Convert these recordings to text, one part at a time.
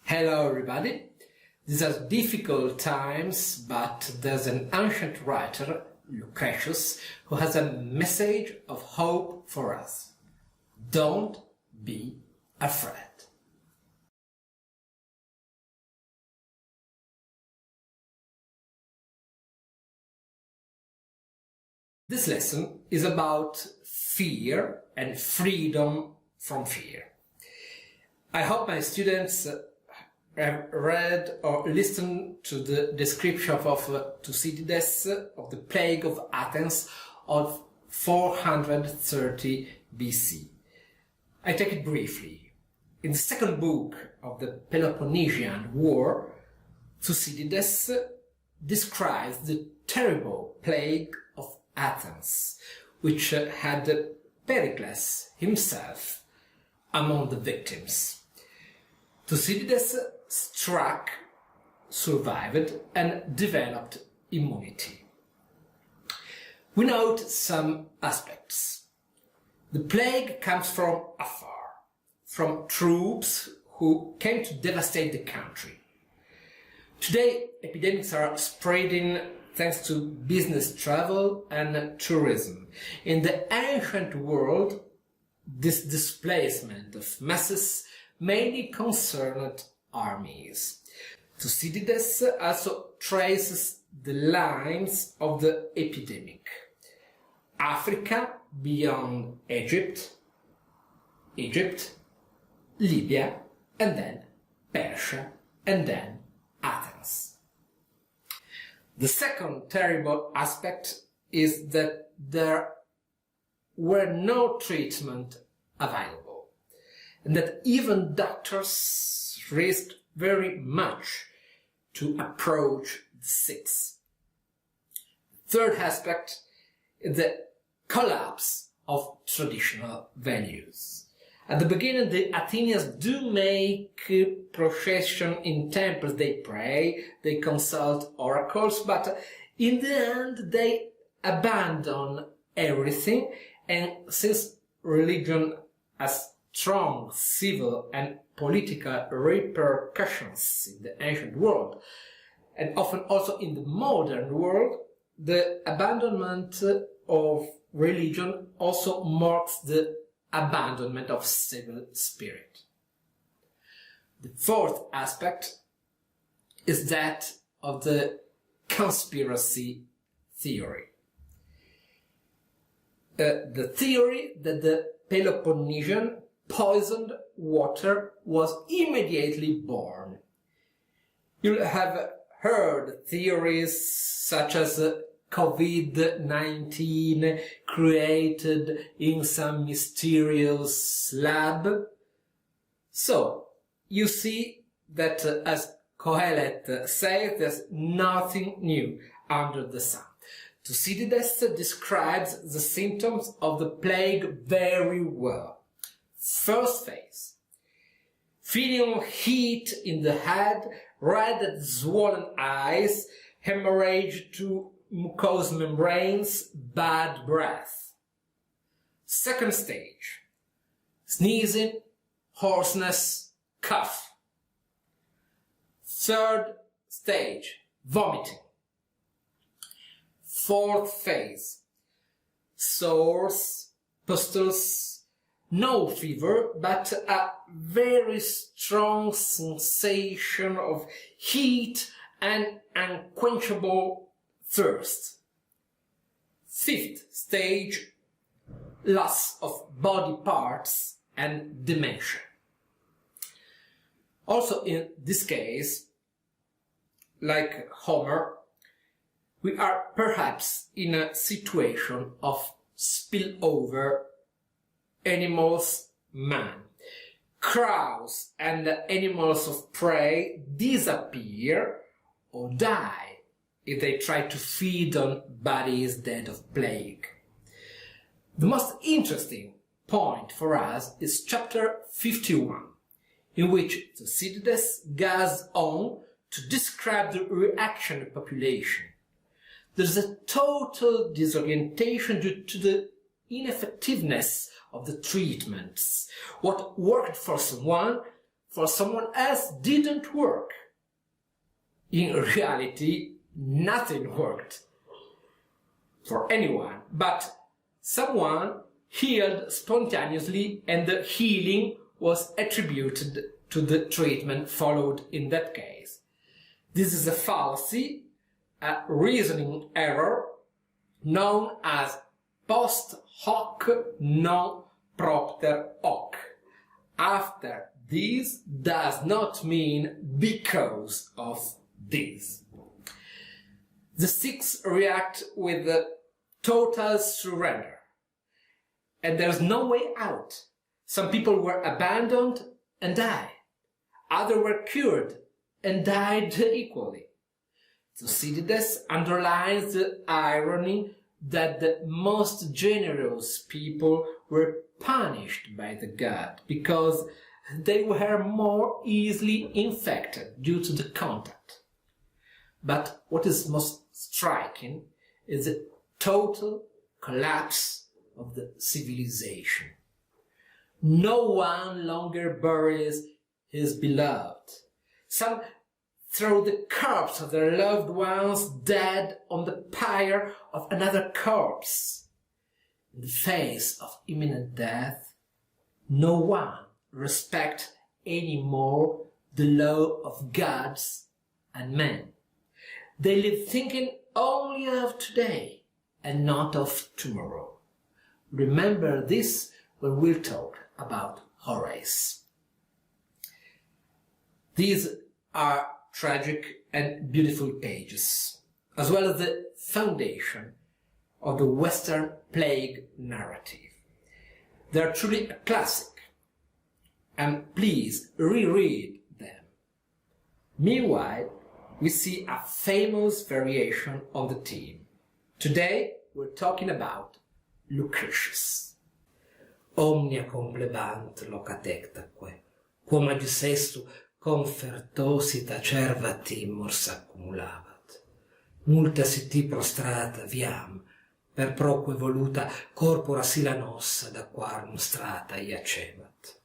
Hello everybody. These are difficult times, but there's an ancient writer, Lucretius, who has a message of hope for us. Don't be afraid. This lesson is about fear and freedom from fear. I hope my students have read or listened to the description of Thucydides of the plague of Athens of 430 BC. I take it briefly. In the second book of the Peloponnesian War, Thucydides describes the terrible plague of Athens, which had Pericles himself among the victims. Thucydides struck, survived, and developed immunity. We note some aspects. The plague comes from afar, from troops who came to devastate the country. Today, epidemics are spreading thanks to business travel and tourism. In the ancient world, this displacement of masses mainly concerned armies. Thucydides also traces the lines of the epidemic. Africa beyond Egypt, Libya, and then Persia, and then Athens. The second terrible aspect is that there were no treatment available, and that even doctors risked very much to approach the sick. The third aspect is the collapse of traditional values. At the beginning, the Athenians do make procession in temples, they pray, they consult oracles, but in the end they abandon everything, and since religion has strong civil and political repercussions in the ancient world, and often also in the modern world, the abandonment of religion also marks the abandonment of civil spirit. The fourth aspect is that of the conspiracy theory. The theory that the Peloponnesian poisoned water was immediately born. You'll have heard theories such as COVID-19 created in some mysterious lab. So, you see that as Kohelet says, there's nothing new under the sun. Thucydides describes the symptoms of the plague very well. First phase: feeling heat in the head, red and swollen eyes, hemorrhage to mucous membranes, bad breath. Second stage: sneezing, hoarseness, cough. Third stage: vomiting. Fourth phase: sores, pustules, no fever, but a very strong sensation of heat and unquenchable thirst. Fifth stage: loss of body parts and dementia. Also in this case, like Homer, we are perhaps in a situation of spillover animals man. Crows and animals of prey disappear or die if they try to feed on bodies dead of plague. The most interesting point for us is chapter 51, in which Thucydides goes on to describe the reaction of the population. There's a total disorientation due to the ineffectiveness of the treatments. What worked for someone for someone else didn't work. In reality, nothing worked for anyone, but someone healed spontaneously, and the healing was attributed to the treatment followed in that case. This is a fallacy, a reasoning error, known as post hoc non propter hoc. After this does not mean because of this. The sick react with total surrender, and there's no way out. Some people were abandoned and died. Others were cured and died equally. Thucydides underlines the irony that the most generous people were punished by the god because they were more easily infected due to the contact. But what is most striking is the total collapse of the civilization. No one longer buries his beloved. Some throw the corpse of their loved ones dead on the pyre of another corpse. In the face of imminent death, no one respects any more the law of gods and men. They live thinking only of today and not of tomorrow. Remember this when we'll talk about Horace. These are tragic and beautiful pages, as well as the foundation of the Western plague narrative. They are truly a classic, and please reread them. Meanwhile, we see a famous variation on the theme. Today, we're talking about Lucretius. Omnia complebant locatectaque, quum adjusestu confertosita cerva timor s'accumulavat. Multa sitti prostrata viam, per proque voluta corpora sila nossa da quarum strata iacebat.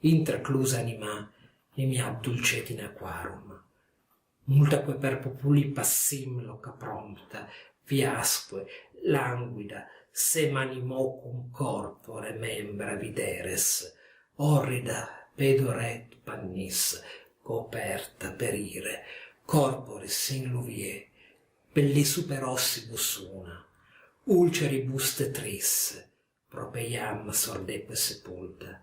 Intraclusa anima nimiab dulcetina aquarum. Multaque per populi passim loca prompta, viasque, languida, sem animocum corpore membra videres, orrida pedoret pannis, coperta perire, corporis in luvie, belli super ossibus una, ulceribus tetris, propeiam sordeque sepulta,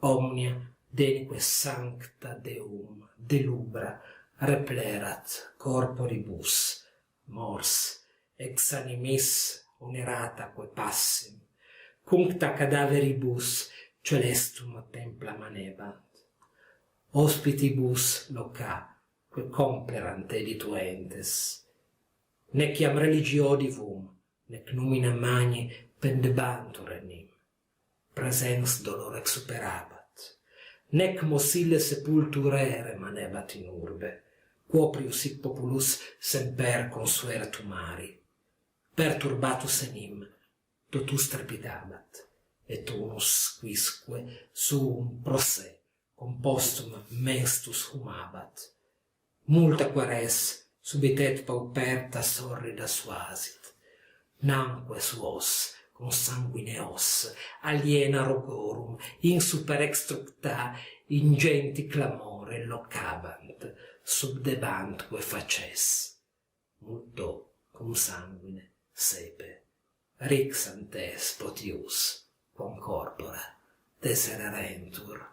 omnia denique sancta Deum delubra replerat corporibus, mors, ex animis onerataque passim, cuncta cadaveribus celestum templa manebant. Hospitibus loca, que complerant edituentes, nec iam religiodivum, nec numina magni pendebantur enim, presens dolor exuperabat, nec mosille sepulturere manebat in urbe, quoprius hic populus semper consuerat mari, perturbatus enim, totus trepidabat, et unus quisque suum pro se compostum mestus humabat. Multaque res subitet pauperta sorrida suasit, namque suos consanguineos aliena rogorum in super extructa ingenti clamore locabant, subdebantque faces. Multo cum sanguine sepe, rixantes potius, quam corpora desererentur.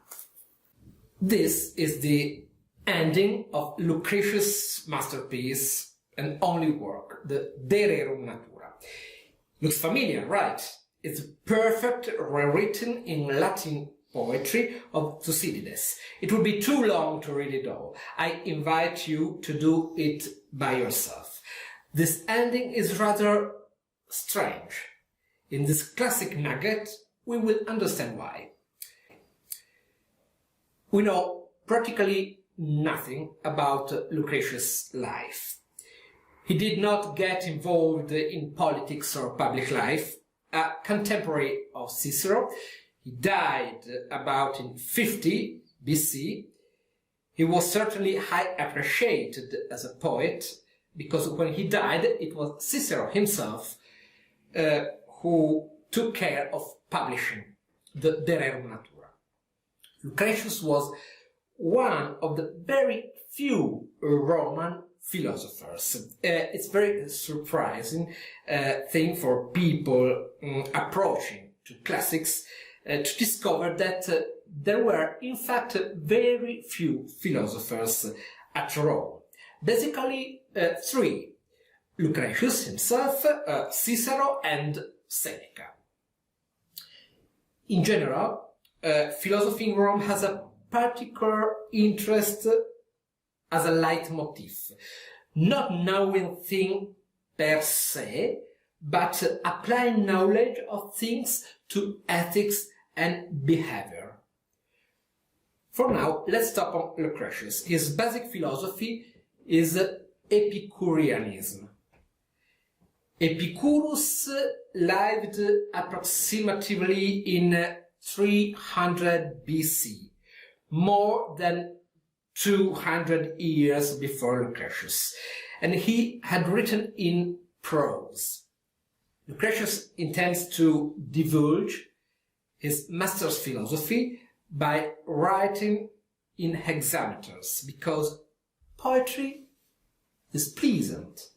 This is the ending of Lucretius' masterpiece and only work, the De Rerum Natura. Looks familiar, right? It's perfect, rewritten in Latin poetry of Thucydides. It would be too long to read it all. I invite you to do it by yourself. This ending is rather strange. In this classic nugget, we will understand why. We know practically nothing about Lucretius' life. He did not get involved in politics or public life. A contemporary of Cicero, he died about in 50 BC. He was certainly highly appreciated as a poet, because when he died, it was Cicero himself who took care of publishing the De Rerum Natura. Lucretius was one of the very few Roman philosophers. It's very surprising thing for people approaching to classics to discover that there were in fact very few philosophers at Rome. Basically three: Lucretius himself, Cicero and Seneca. In general, philosophy in Rome has a particular interest as a leitmotif, not knowing things per se, but applying knowledge of things to ethics and behavior. For now, let's stop on Lucretius. His basic philosophy is Epicureanism. Epicurus lived approximately in 300 BC, more than 200 years before Lucretius, and he had written in prose. Lucretius intends to divulge his master's philosophy by writing in hexameters, because poetry is pleasant.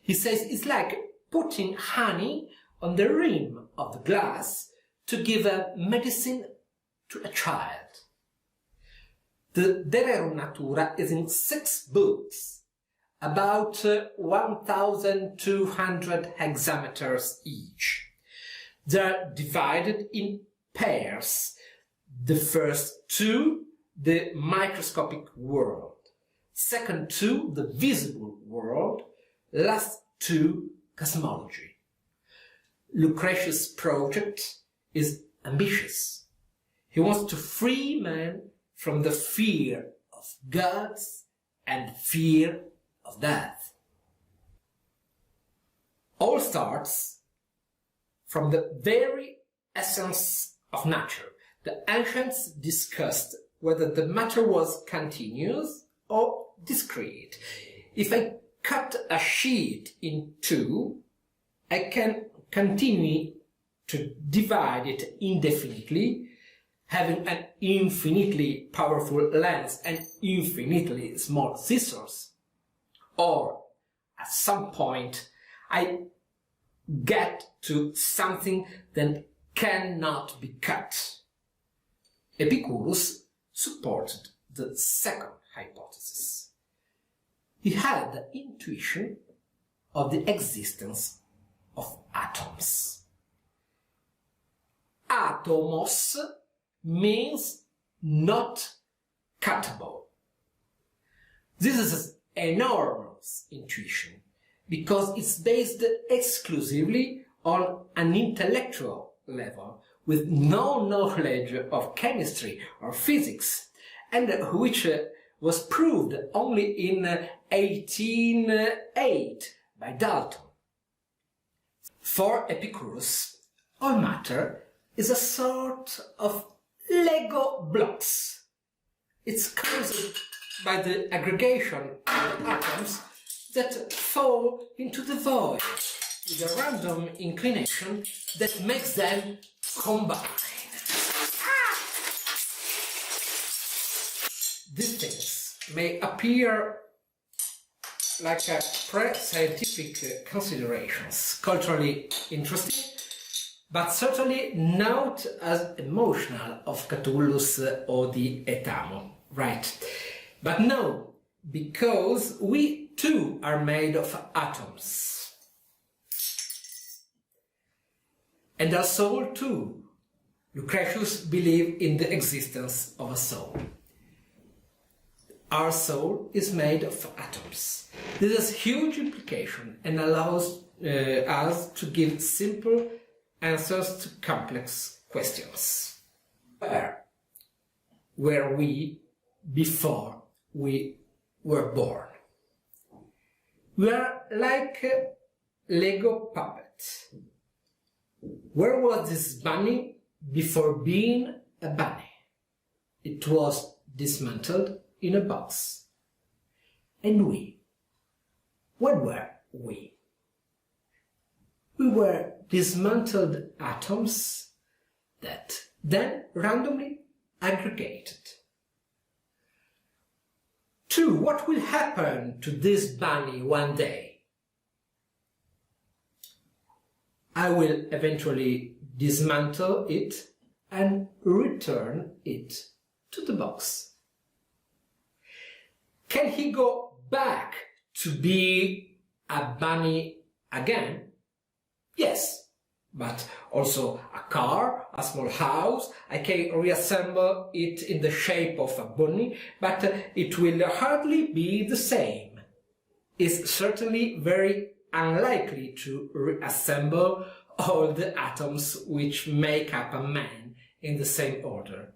He says it's like putting honey on the rim of the glass to give a medicine to a child. The De Rerum Natura is in 6 books, about 1,200 hexameters each. They're divided in pairs. The first 2, the microscopic world. Second 2, the visible world. Last 2, cosmology. Lucretius' project is ambitious. He wants to free man from the fear of gods and fear of death. All starts from the very essence of nature. The ancients discussed whether the matter was continuous or discrete. If I cut a sheet in 2, I can continue to divide it indefinitely, having an infinitely powerful lens and infinitely small scissors. Or, at some point, I get to something that cannot be cut. Epicurus supported the second hypothesis. He had the intuition of the existence of atoms. Atomos means not cuttable. This is an enormous intuition because it's based exclusively on an intellectual level with no knowledge of chemistry or physics, and which was proved only in 1808 by Dalton. For Epicurus, all matter is a sort of Lego blocks. It's caused by the aggregation of atoms that fall into the void with a random inclination that makes them combine. These things may appear like pre-scientific considerations, culturally interesting, but certainly not as emotional of Catullus or the Etamo, right? But no, because we too are made of atoms. And our soul too. Lucretius believed in the existence of a soul. Our soul is made of atoms. This has huge implication and allows us to give simple answers to complex questions. Where were we before we were born? We are like a Lego puppet. Where was this bunny before being a bunny? It was dismantled in a box. And we? What were we? We were dismantled atoms that then randomly aggregated. 2. What will happen to this bunny one day? I will eventually dismantle it and return it to the box. Can he go back to be a bunny again? Yes, but also a car, a small house. I can reassemble it in the shape of a bunny, but it will hardly be the same. It's certainly very unlikely to reassemble all the atoms which make up a man in the same order.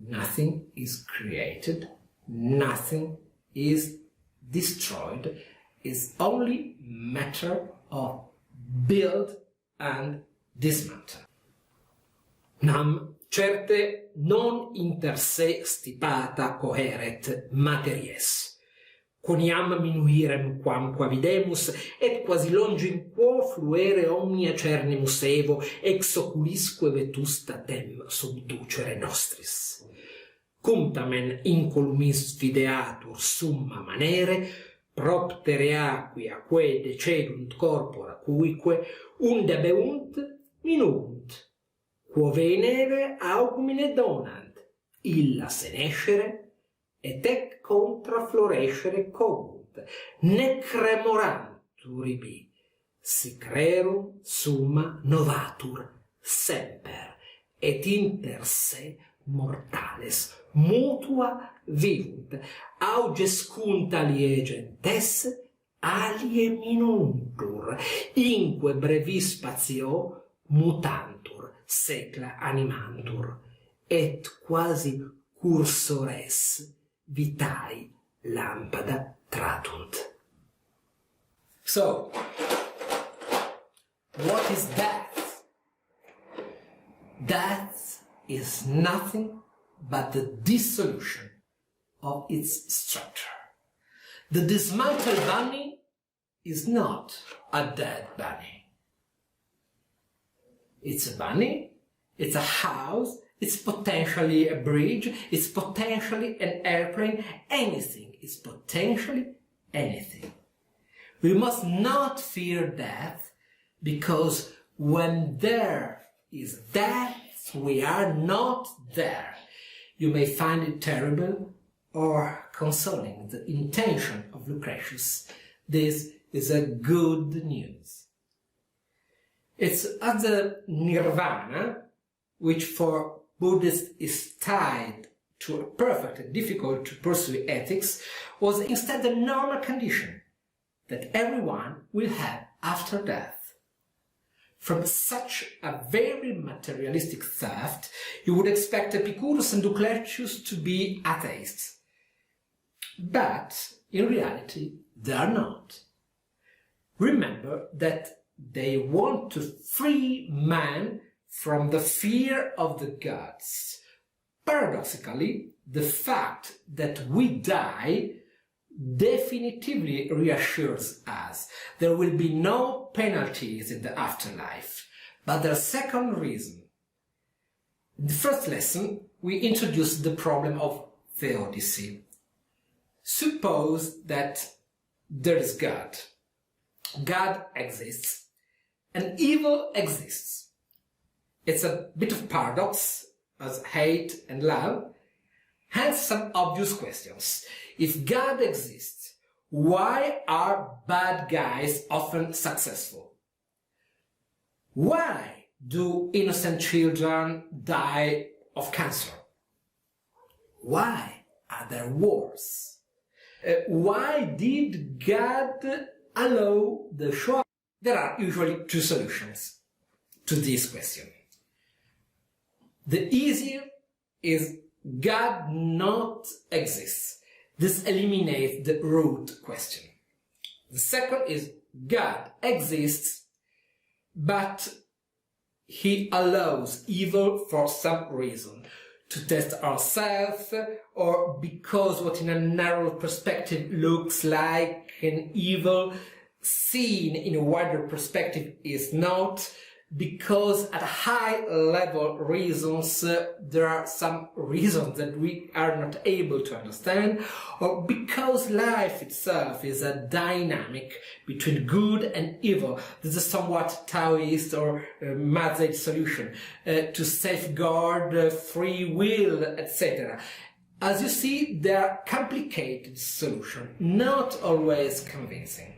Nothing is created, nothing is destroyed. It's only matter of build and dismantle. Nam certe non inter se stipata coheret materies. Quoniam minuirem quamqua videmus, et quasi longin quo fluere omnia cernimus evo, ex oculisque vetusta tem subducere nostris. Cum tamen incolumis videatur summa manere, proptere aquia quae decedunt corpora cuique, unde beunt minunt, quo venere augumine donant, illa senescere, et ec contra florescere cogunt, nec remorantur ibi, sic rerum summa novatur semper, et inter se mortales mutua vivunt, augescunt alie gentes, alie minuntur, inque brevis spatio mutantur, secla animantur, et quasi cursores vitae lampada tratunt. So, what is death? Death is nothing but the dissolution of its structure. The dismantled bunny is not a dead bunny. It's a bunny, it's a house, it's potentially a bridge, it's potentially an airplane, anything is potentially anything. We must not fear death, because when there is death, we are not there. You may find it terrible or consoling, the intention of Lucretius. This is a good news. It's at the nirvana, which for Buddhists is tied to a perfect and difficult to pursue ethics, was instead the normal condition that everyone will have after death. From such a very materialistic theft, you would expect Epicurus and Lucretius to be atheists. But in reality, they are not. Remember that they want to free man from the fear of the gods. Paradoxically, the fact that we die definitively reassures us there will be no penalties in the afterlife. But there's a second reason. In the first lesson, we introduced the problem of theodicy. Suppose that there is God. God exists, and evil exists. It's a bit of paradox, as hate and love. Hence some obvious questions. If God exists, why are bad guys often successful? Why do innocent children die of cancer? Why are there wars? Why did God allow the Shoah? There are usually two solutions to this question. The easier is God not exists. This eliminates the root question. The second is God exists, but he allows evil for some reason to test ourselves, or because what in a narrow perspective looks like an evil, seen in a wider perspective is not, because at high level reasons there are some reasons that we are not able to understand, or because life itself is a dynamic between good and evil. This is a somewhat Taoist or Mazate solution to safeguard free will, etc. As you see, they are complicated solutions, not always convincing.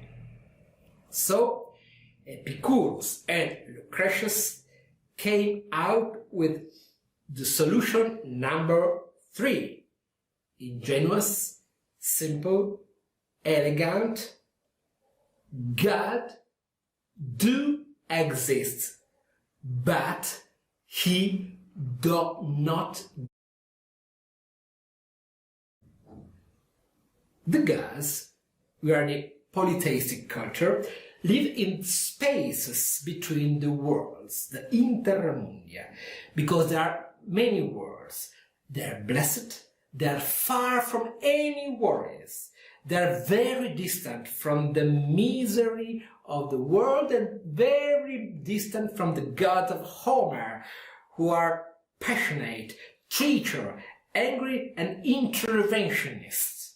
So Epicurus and Lucretius came out with the solution number 3. Ingenuous, simple, elegant. God do exist, but he does not. The gods, we are in a polytheistic culture, live in spaces between the worlds, the intermundia, because there are many worlds. They are blessed, they are far from any worries, they are very distant from the misery of the world and very distant from the gods of Homer, who are passionate, treacherous, angry and interventionists.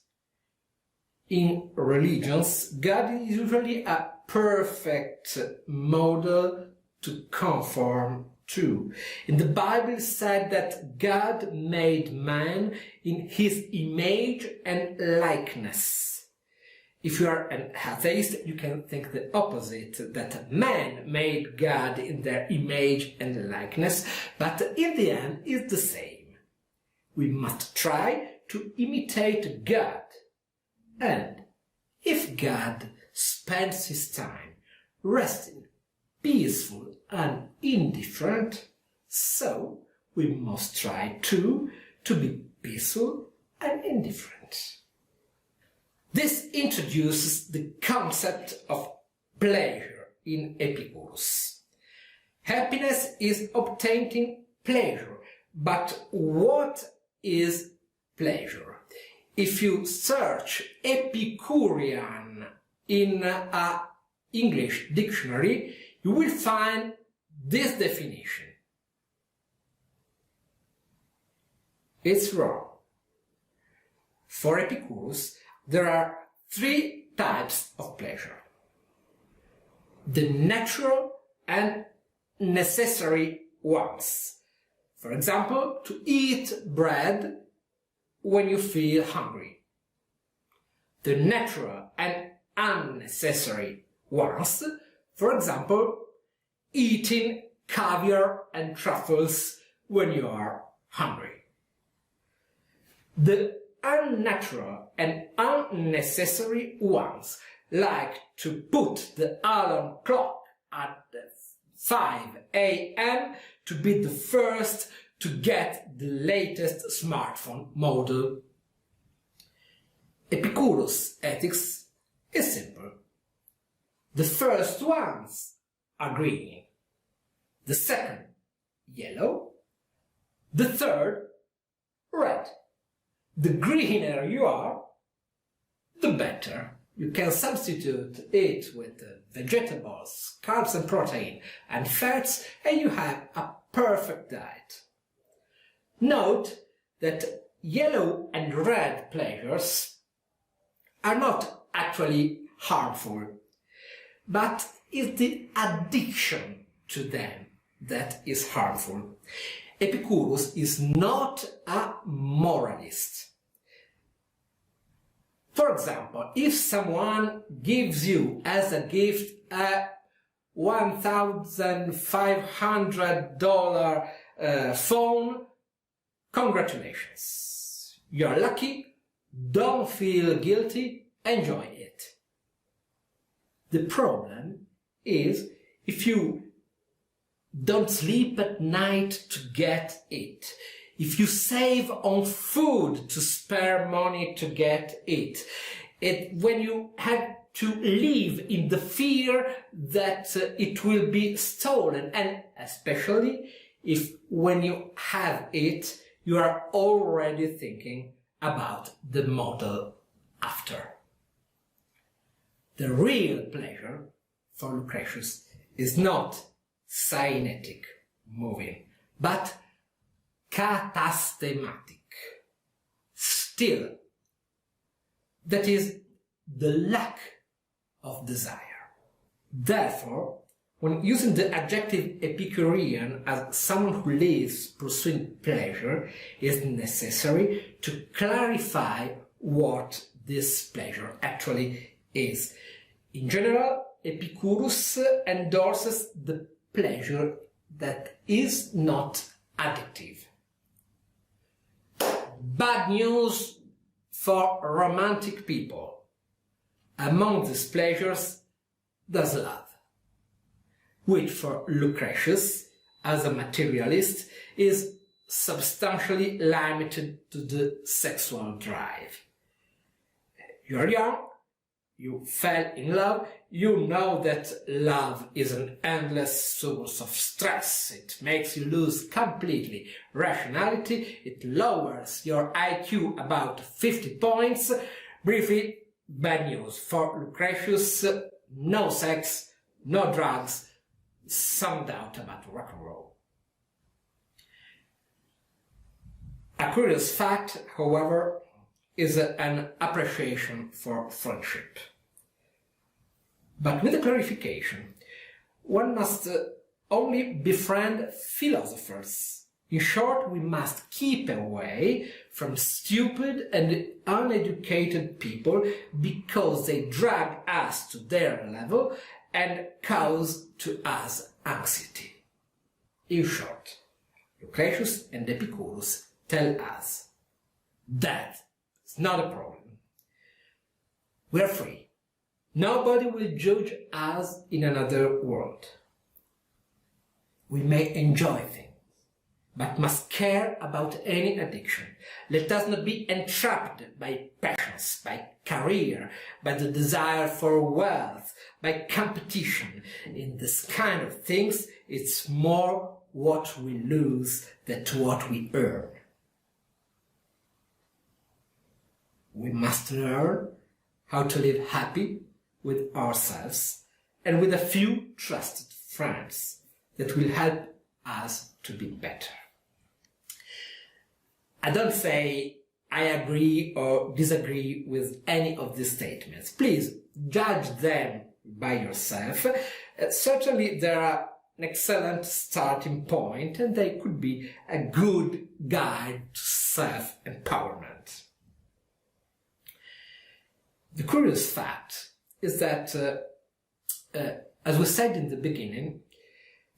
In religions, God is usually a perfect model to conform to. In the Bible it said that God made man in his image and likeness. If you are an atheist, you can think the opposite, that man made God in their image and likeness, but in the end it's the same. We must try to imitate God. And if God spends his time resting, peaceful and indifferent, so we must try too to be peaceful and indifferent. This introduces the concept of pleasure in Epicurus. Happiness is obtaining pleasure, but what is pleasure? If you search Epicurean in an English dictionary, you will find this definition. It's wrong. For Epicurus, there are 3 types of pleasure: the natural and necessary ones. For example, to eat bread when you feel hungry. The natural and unnecessary ones, for example, eating caviar and truffles when you are hungry. The unnatural and unnecessary ones, like to put the alarm clock at 5 a.m. to be the first to get the latest smartphone model. Epicurus' ethics is simple. The first ones are green, the second yellow, the third red. The greener you are, the better. You can substitute it with vegetables, carbs and protein, and fats, and you have a perfect diet. Note that yellow and red pleasures are not actually harmful, but it's the addiction to them that is harmful. Epicurus is not a moralist. For example, if someone gives you as a gift a $1,500 phone, congratulations. You're lucky, don't feel guilty, enjoy it. The problem is if you don't sleep at night to get it, if you save on food to spare money to get it, when you have to live in the fear that it will be stolen, and especially if when you have it, you are already thinking about the model after. The real pleasure for Lucretius is not cynetic, moving, but katastematic, still. That is, the lack of desire. Therefore, when using the adjective Epicurean as someone who lives pursuing pleasure, it is necessary to clarify what this pleasure actually is. In general, Epicurus endorses the pleasure that is not addictive. Bad news for romantic people. Among these pleasures, there's love, which for Lucretius, as a materialist, is substantially limited to the sexual drive. You're young, you fell in love, you know that love is an endless source of stress. It makes you lose completely rationality, it lowers your IQ about 50 points. Briefly, bad news. For Lucretius, no sex, no drugs, some doubt about rock and roll. A curious fact, however, is an appreciation for friendship. But with a clarification, one must only befriend philosophers. In short, we must keep away from stupid and uneducated people because they drag us to their level and cause to us anxiety. In short, Lucretius and Epicurus tell us that it's not a problem. We are free. Nobody will judge us in another world. We may enjoy things, but must care about any addiction. Let us not be entrapped by passions, by career, by the desire for wealth, by competition. In this kind of things, it's more what we lose than what we earn. We must learn how to live happy with ourselves and with a few trusted friends that will help us to be better. I don't say I agree or disagree with any of these statements. Please judge them by yourself. Certainly they are an excellent starting point and they could be a good guide to self-empowerment. The curious fact is that, as we said in the beginning,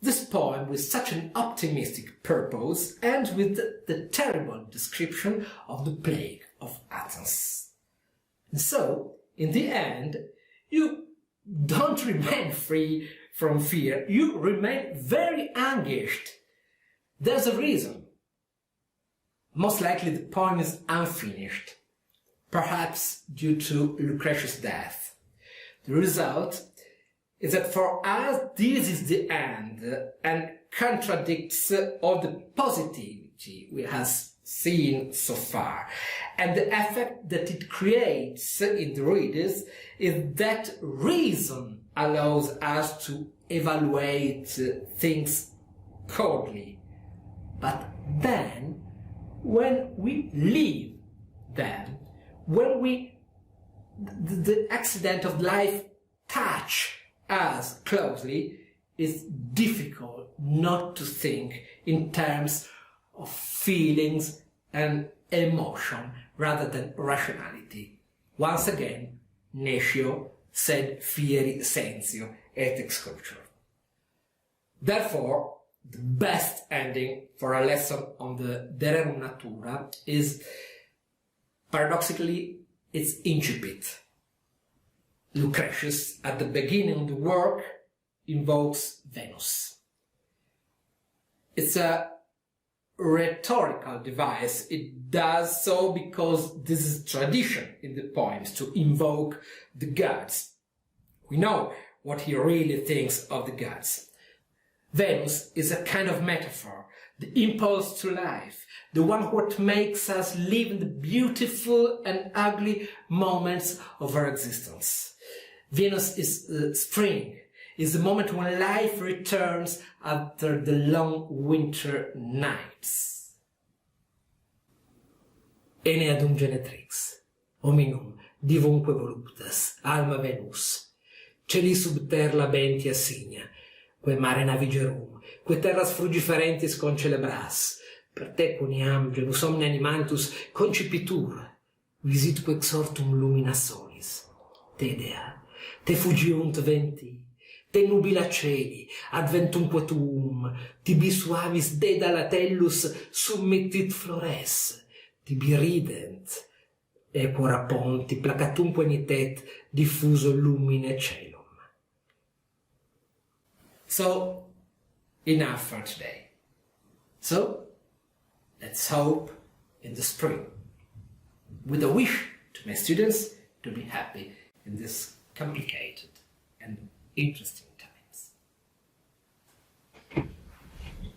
this poem with such an optimistic purpose ends with the terrible description of the plague of Athens. And so, in the end, you don't remain free from fear, you remain very anguished. There's a reason. Most likely the poem is unfinished, perhaps due to Lucretius' death. The result is that for us this is the end and contradicts all the positivity we have seen so far. And the effect that it creates in the readers is that reason allows us to evaluate things coldly. But then, when we leave them, when the accident of life touch us closely, it's difficult not to think in terms of feelings and emotion rather than rationality. Once again, Necio sed fieri sensio et excursion. Therefore, the best ending for a lesson on the De Rerum Natura is, paradoxically, it's incipit. Lucretius, at the beginning of the work, invokes Venus. It's a rhetorical device. It does so because this is tradition in the poems, to invoke the gods. We know what he really thinks of the gods. Venus is a kind of metaphor the impulse to life, the one what makes us live in the beautiful and ugly moments of our existence. Venus is spring, is the moment when life returns after the long winter nights. Ene adum genetrix, hominum divunque voluptas, alma Venus, celi sub terra benti assigna, que mare navigerum, que terras frugiferentis concelebras, per te quoniam genus omne animantus concipitur, visitque exortum lumina solis, te dea, te fugiunt venti, te nubila celi, adventumque tuum, tibi suavis deda latellus submittit flores, tibi rident, equora ponti placatumque nitet diffuso lumine celum. So, enough for today. So, let's hope in the spring, with a wish to my students to be happy in this complicated and interesting